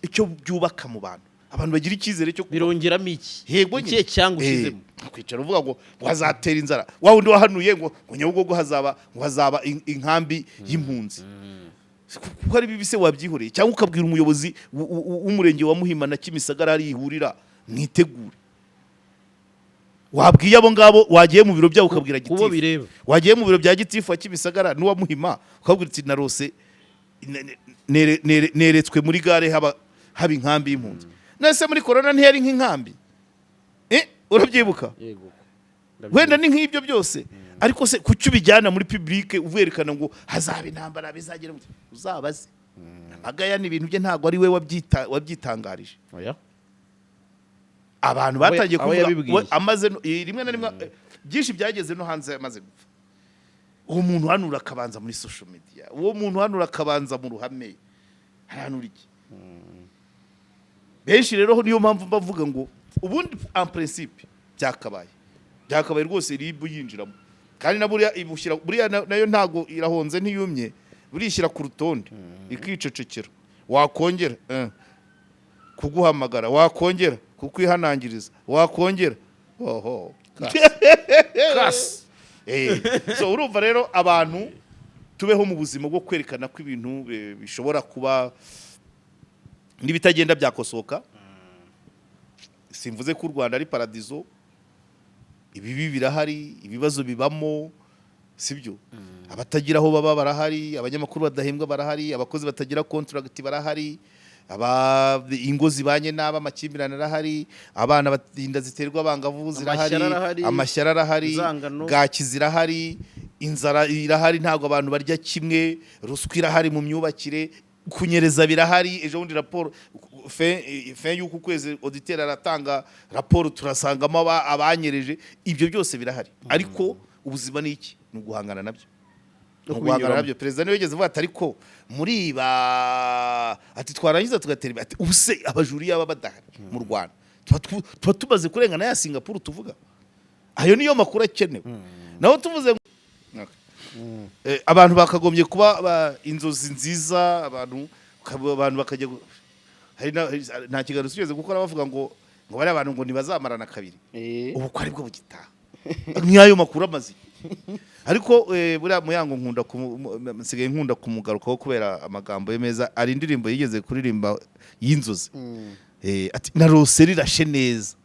icyo byubaka mu bantu abantu bagira icyizere cyo
birongeramo iki cyangwa ushizemo
kwicara uvuga ngo wazatera inzara wa wundi wahanuye ngo Nyabugogo hazaba inkambi y'impunzi kuko ari bibise wabyihoreye cyangwa ukabwira umuyobozi w'umurenge wa Muhima na Kimisagara ari ihurira mwitegure wabwiye abo ngabo wagiye mu biro byawe ukabwira gitifu wagiye mu biro bya gitifu wa Kimisagara n'uwa Muhima ukabwira ati narose neretswe muri gare haba inkambi y'impunzi nase muri corona ntiyari nk'inkambi urabyibuka
yego
wenda ni nk'ibyo byose ariko se kucyo bijyana muri public uverekana ngo hazaba intambara bizagira uzabaze amagaya ni ibintu bye ntago ari we wabyitangarije
oya
abantu batangiye kuvuga amaze rimwe na rimwe byinshi byageze no hanze amaze gupfa uwo muntu hanura akabanza muri social media uwo muntu hanura akabanza mu ruhame hanura iki benshi rero niyo mpamvu bavuga ngo ubundi en principe byakabaye rwose ribu yinjiramo kandi na buriya ibushyira buriya nayo ntago irahonze ntiyumye burishyira ku rutonde ikicecekera wakongera kuguhamagara wakongera kukwihanangiriza wakongera kas so urumva rero abantu tubeho mu buzima bwo kwerekana ko ibintu bishobora kuba n'ibitagenda byakosoka. Simvuze ko u Rwanda ari paradizo, ibibi birahari, ibibazo bibamo, sibyo? Abatagira aho baba barahari, abanyamakuru badahembwa barahari, abakozi batagira contract barahari, ingo zibanye n'aba amakimbirane arahari, abana batinda ziterwa abangavu zirahari, amashyara arahari, gaki zirahari, inzara irahari, ntabwo abantu barya kimwe, ruswa irahari mu myubakire, kunyereza birahari. Ejo bundi raporo fin y'uku kwezi auditeur aratanga raporo, turasangamo abanyereje. Ibyo byose birahari, ariko ubuzima ni iki? Ni uguhangana nabyo. Guhangana nabyo. Perezida niwe yigeze avuga ati ariko muri ati twarangiza tugatera ati ubuse abajuri yaba badahari mu Rwanda tuba tumaze kurengana ya Singapore tuvuga. Ayo niyo makuru akenewe. Naho tuvuze abantu bakagombye kuba inzozi nziza, abantu bakajya hari nta kiganiro cyigeze gukora bavuga ngo bari abantu ngo nibazamarana kabiri. Ubu ko aribwo bugitaha nk'ayo makuru amazi. Ariko buriya Muyango nsigaye nkunda kumugarukaho kubera amagambo ye meza. Ari indirimbo yigeze kuririmba y'inzozi, ati narose rirashe neza,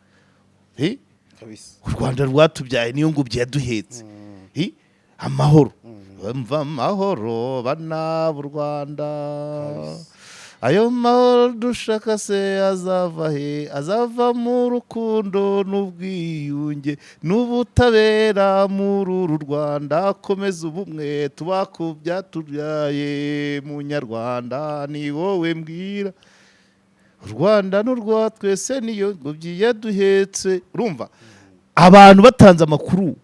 u Rwanda rwatubyaye niyo ngobyi yaduhetse, amahoro mva amahoro bana b'u Rwanda, ayo mahoro dushaka se azava he? Azava mu rukundo n'ubwiyunge n'ubutabera muri uru Rwanda, komeza ubumwe tubakubya tubyaye munyarwanda, ni wowe mbwira, u Rwanda n'urwa twese niyo ngobyi yaduhetse. Urumva abantu batanze amakuru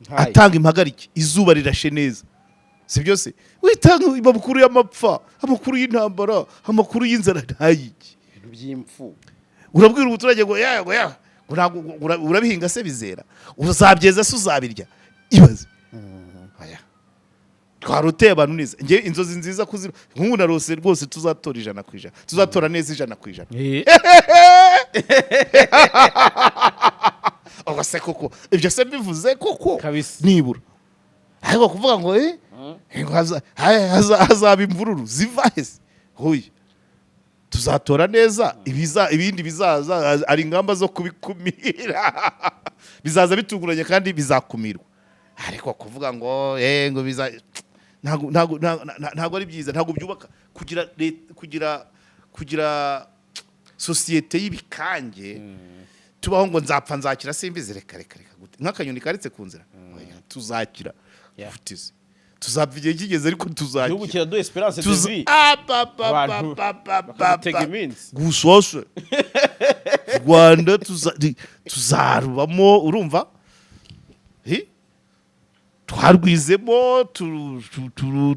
atanga impagarike, izuba rirashe neza, si byose witanga amakuru y'amapfa, amakuru y'intambara, amakuru y'inzara, ntayiki
ibintu by'impfu.
Urabwira umuturage ngo urabihinga se bizera, uzabyeza se uzabirya, ibaze. Twaruteye abantu neza. Nge inzozi nziza kuzira nk'ubu narose rwose tuzatora 100%, tuzatora neza 100%. Ogase koko ibyo se bivuze koko nibura, ariko kuvuga ngo hazaba imvururu ziva hese, hoye tuzatora neza, ibindi bizaza ari ingamba zo kubikumira, bizaza bitunguranye kandi bizakumirwa. Ariko kuvuga ngo ngo ntago ari byiza, ntago byubaka kugira societe y'ibikange. Tubaho ngo nzapfa nzakira simbizi, reka gute nk'akanyoni karitse ku nzira. Tuzakira futize, tuzapfa igihe kigeze, ariko tuzakira.
N'ubu kiradu Esperance de vie tega iminsi
gusose Rwanda tuzarubamo. Urumva twarwizemo,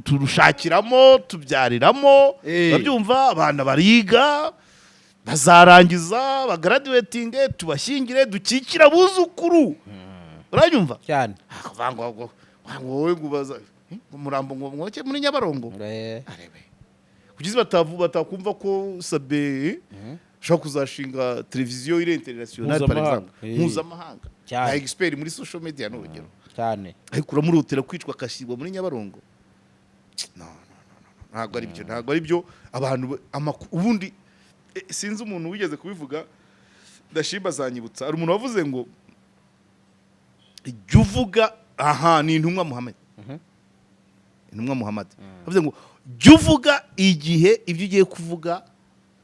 turushakiramo, tubyariramo, babyumva. Abana bariga, bazarangiza, bagraduatinge, tubashyingire, dukikira abuzukuru. Uranyumva
cyane
ngo wowe ngubaza umurambo ngo mwoke muri Nyabarongo. Arebe kugize batakumva ko Sabin shaka kuzashinga televiziyo ire international par exemple, mpuzamahanga, ya expert muri social media n'urugero
cyane,
ariko uramurutira kwicwa akashyirwa muri Nyabarongo. Ntabwo ari byo abantu ubundi. Sinzi umuntu wigeze kubivuga, ndashimba zanyibutsa. Ari umuntu wavuze ngo jya uvuga, ni intumwa Muhammad, intumwa Muhammad avuze ngo jya uvuga igihe ibyo ugiye kuvuga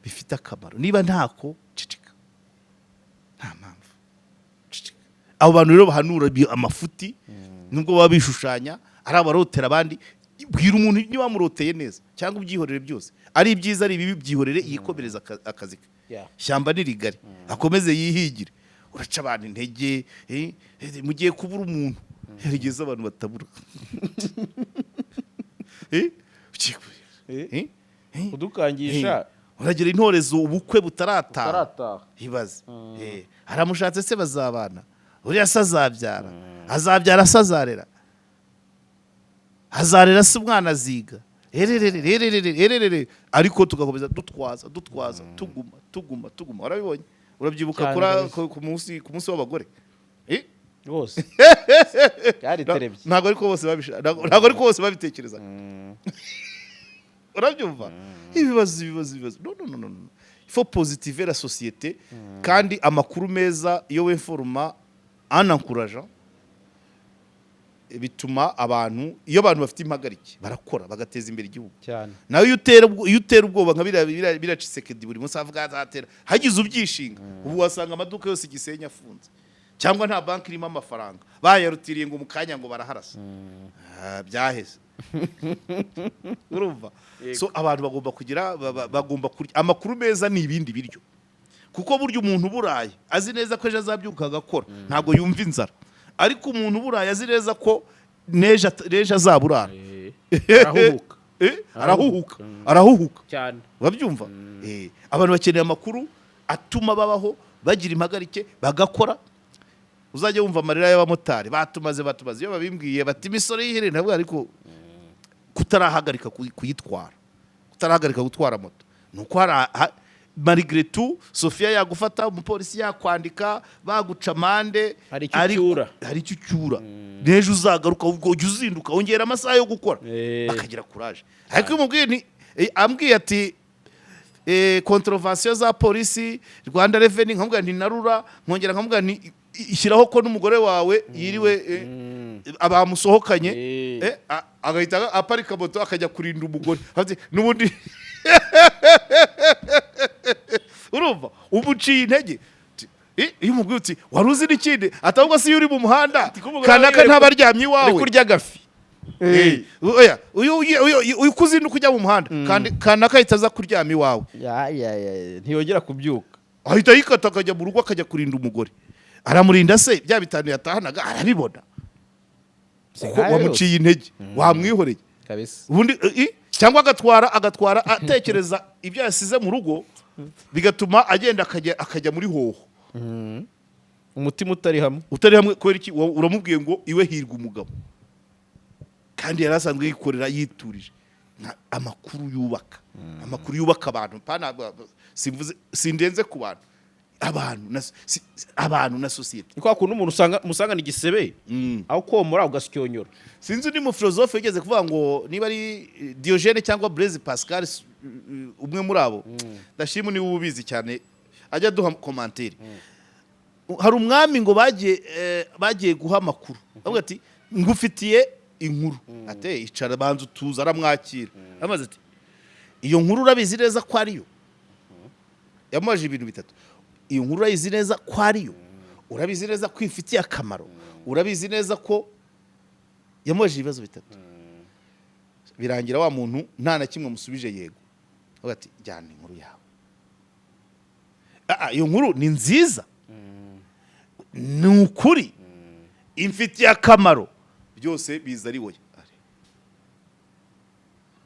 bifite akamaro, niba ntako cicika, nta mpamvu cicika. Abo bantu rero bahanura amafuti, nubwo baba bishushanya, ari abarotera abandi. Bwira umuntu niba muroteye neza cyangwa ubyihorere byose, ari ibyiza ari ibibi byihorere, yikomereza akazi ke. Shyamba ni rigari, akomeze yihigire. Uraca abantu intege, mugiye kubura umuntu, yarigeze abantu batabura.
udukangisha
uragera intorezo ubukwe butarataha, ibaze. Aramushatse se bazabana, uriya se azabyara, azabyara se azarera, azarera se umwana aziga, ariko tugakomeza dutwaza tuguma. Urabibonye, urabyibuka ku munsi w'abagore
bose yari terebye.
Ntabwo ariko bose babitekereza. Urabyumva? Ibibazo no faut positiver la société kandi amakuru meza iyo wenforma anankuraja bituma abantu iyo abantu bafite impagarike barakora bagateza imbere igihugu
cyane.
nawe iyo utera ubwoba nka biracisekedi buri munsi avuga azatera hagize ubyishinga ubu wasanga amaduka yose Gisenyi afunze cyangwa nta banki irimo amafaranga bayarutiriye ngo mu kanya ngo baraharasa byaheze urumva. So abantu bagomba kugira bagomba kurya amakuru meza ni ibindi biryo kuko burya umuntu buraye azi neza ko ejo azabyuka agakora ntabwo yumva inzara, ariko umuntu buraye azi neza ko neje azaburara arahuhuka
cyane.
babyumva. Abantu bakeneye amakuru atuma babaho bagira impagarike bagakora. Uzajya wumva amarira y'abamotari batumaze iyo babimbwiye bati imisoro y'ihene ntabwo, ariko kutarahagarika kuyitwara, kutarahagarika gutwara moto nuko malgré tout Sofia yagufata umupolisi yakwandika baguca amande hari icyo cyura neje uzagaruka ubwo ujye uzinduka ongera amasaha yo gukora akagira courage. Ariko umubwiye ambwiye ati controversion za polisi Rwanda Revenue nkamubwira nti narura nkongera nkamubwira nti ishyiraho ko n'umugore wawe yiriwe abamusohokanye agahita aparika moto akajya kurinda umugore n'ubundi urumva umuciye intege. Iyo umubwiye uti wari uzi n'ikindi atahubwo si iyo uri mu muhanda kanaka ntabaryamye iwawe
kurya agafi
uyu kuzinduka ujya mu muhanda kanaka ahita aza kuryama iwawe
ntiyongera kubyuka
ahita yikata akajya mu rugo akajya kurinda umugore. Aramurinda se bya bitanu yatahanaga arabibona kuko wamuciye intege wamwihoreye
kabisa.
Ubundi cyangwa agatwara atekereza ibyo yasize mu rugo bigatuma agenda akajya muri hoho
umutima utari hamwe
kubera iki uramubwiye ngo iwe hirwa umugabo kandi yari asanzwe yikorera yiturije. Amakuru yubaka abantu sindenze ku bantu abantu na societe.
Kwa kuntu umuntu musanga ni gisebe aho komora ugasyonyora.
Sinzi ni mu philosophe yigeze kuvuga ngo niba ari Theogene cyangwa Blaise Pascal umwe muri abo ndashima ni ubizi cyane ajya duha commentaire. Hari umwami ngo bagiye guha amakuru avuga ati ngufitiye inkuru ate icara banzu tuza aramwakira amaze ati iyo nkuru urabizi neza ko ariyo. Yamaje ibintu bitatu. Iyo nkuru urabizi neza ko ariyo, urabizi neza ko ifitiye akamaro, urabizi neza ko yamoje ibibazo bitatu. Birangira wa muntu nta na kimwe musubije yego ati jyana inkuru yawe. Iyo nkuru ni nziza ni ukuri imfitiye akamaro byose biza ari wowe.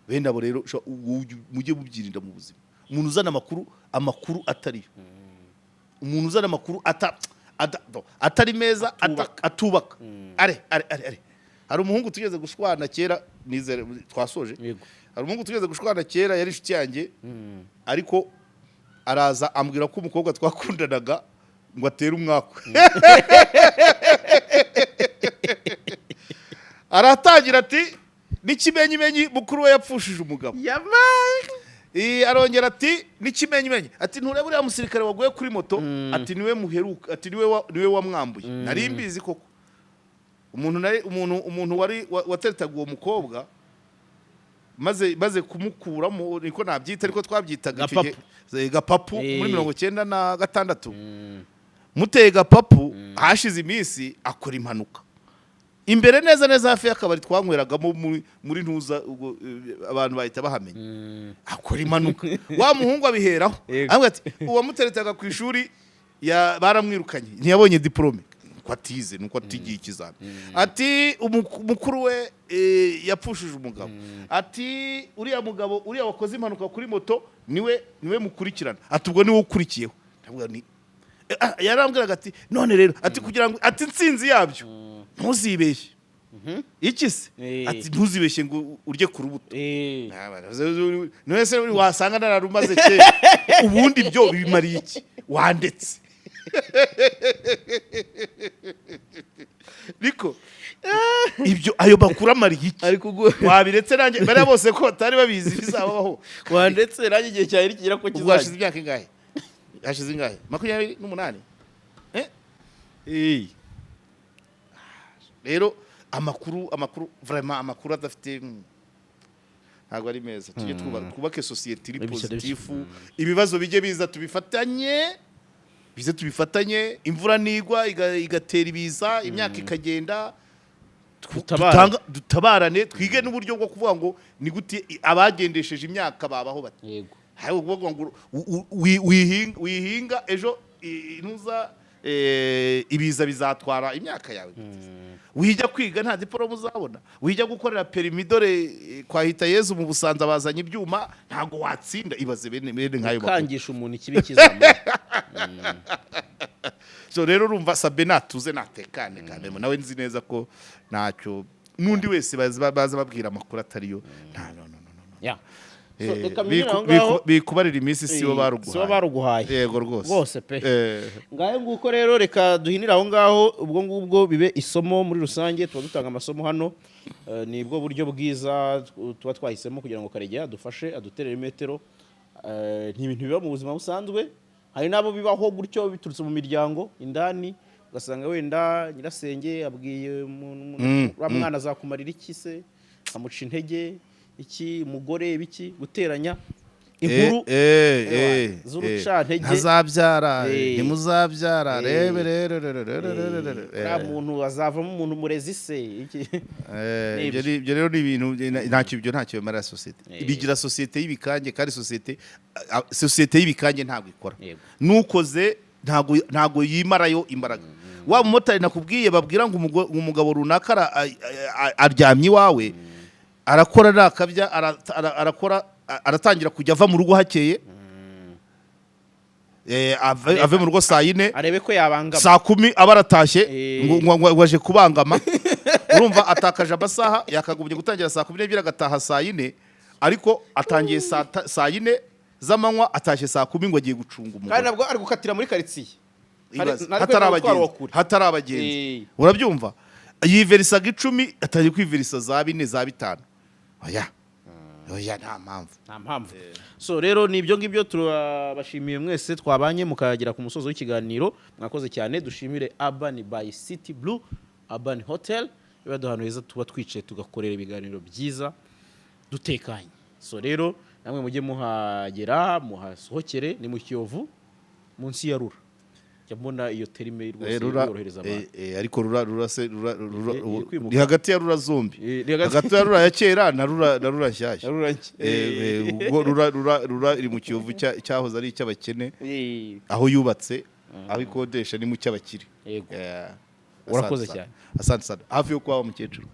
Benda bo rero mujye mubyirinda mu buzima. Umuntu uzana amakuru atariyo, umuntu uzana amakuru atari meza atubaka. Hari umuhungu tugeze gushwana kera nizere twasoje. Hari umuhungu tugeze gushwana kera yari inshuti yanjye ariko araza ambwira ko umukobwa twakundanaga ngo atere umwaka. Aratangira ati n'ikimenyimenyi mukuru we yapfushije umugabo. Arongera ati n'ikimenyimenyi ati nturebe uriya musirikare waguye kuri moto ati niwe muheruka ati niwe wamwambuye. Nari mbizi koko umuntu wari wateretaga uwo mukobwa maze kumukuramo niko nabyita ariko twabyitaga gapapu muri 1996 muteye gapapu hashize iminsi akora impanuka imbere neza hafi y'akabari twanyweragamo muri ntuza abantu bahita bahamenya akora impanuka wa muhungu abiheraho avuga ati uwo muteretaga ku ishuri baramwirukanye ntiyabonye diplome ko atize nuko atigiye ikizami ati umukuru we yapfushije umugabo ati uriya mugabo uriya wakoze impanuka kuri moto niwe mukurikirana ati ubwo niwe ukurikiyeho yarambwiraga ati none rero ati kugira ngo ati nsinzi yabyo ntuzibeshye iki se ati ntuzibeshye ngo urye ku rubuto none se wasanga nararumaze kera ubundi byo bimariye iki wandetse niko ibyo ayo makuru amariye iki
ariko ubwo
wabiretse nanjye bari bose ko batari babizi bizabaho
wandetse nanjye igihe cyari kigira ko
ubwo hashize
kizaje
imyaka ingahe hashize ingahe 28 rero amakuru vraiment amakuru adafite ntabwo ari meza tujye twubake society iri positive ibibazo bijye biza tubifatanye imvura nigwa igatera ibiza imyaka ikagenda dutabarane twige n'uburyo bwo kuvuga ngo ni gute abagendesheje imyaka babaho bati
yego
hawo kuvuga ngo wihinga ejo intuza ibiza bizatwara imyaka yawe wihijya kwiga nta diploma uzabona wihijya gukorera perimidore kwahita Yezu mu Busanza bazanye ibyuma ntago watsinda ibaze bene nkayo
kangisha umuntu ikibi kizamuye
so rero urumva Sabin atuze natekane kandi nawe nzi neza ko ntacyo nundi wese baza babwira amakuru atariyo no
ya
bikubarira iminsi sibo
baruguhaye
yego
rwose pe ngaye nguko rero reka duhinira aho ngaho ubwo ngubwo bibe isomo muri rusange tuba dutanga amasomo hano nibwo buryo bwiza tuba twahisemo kugira ngo Karegeya adufashe aduterere metero n'ibintu biba mu buzima busanzwe hari nabo bibaho gutyo biturutse mu miryango indani ugasanga wenda nyirasenge abwiye mwana azakumarira iki se amuca intege iki mugore biki guteranya inkuru z'urucantege
ntazabyara ntimuzabyara rebe
muntu azavamo umuntu murezi se
ibyo rero ni ibintu ntacyo bimara sosiyete bigira sosiyete y'ibikange kandi sosiyete y'ibikange ntabwo ikora nukoze ntago yimarayo imbaraga wa mumotari nakubwiye babwira ngo umugabo runaka aryamye iwawe arakora nakabya arakora aratangira kujya ava mu rugo hakeye ave mu rugo saa 4
arebe ko yabangama
saa 10 abaratashye ngo waje kubangama urumva atakaje amasaha yakagubye gutangira saa 12 agataha saa 4 ariko atangiye saa 4 z'amanywa atashye saa 10 ngo agiye gucunga umugore
kandi nabwo ari gukatira muri quartier
hatari abagenzi urabyumva yiverisaga 10 atangiye kwiverisa za 4 za 5 oya nta mpamvu
so rero nibyo ngibyo turabashimiye mwese twabanye mukagera ku musozo w'ikiganiro mwakoze cyane dushimire Urban by City Blue Urban Hotel baduhano heza tuba twicaye tugakorera ibiganiro byiza dutekanye so rero namwe mujye muhagera muhasohokere ni mu Kiyovu munsi ya Rura mbona iyo terime rwose yorohereza abantu
ariko rura ni hagati ya Rura zombi hagati ya Rura ya kera na Rura nshyashya ubwo Rura iri mu Kiyovu cyahoze ari icy'abakene aho yubatse aho ikodesha ni mu cy'abakire
urakoze cyane
asante sana hafi yo kwa mukecuru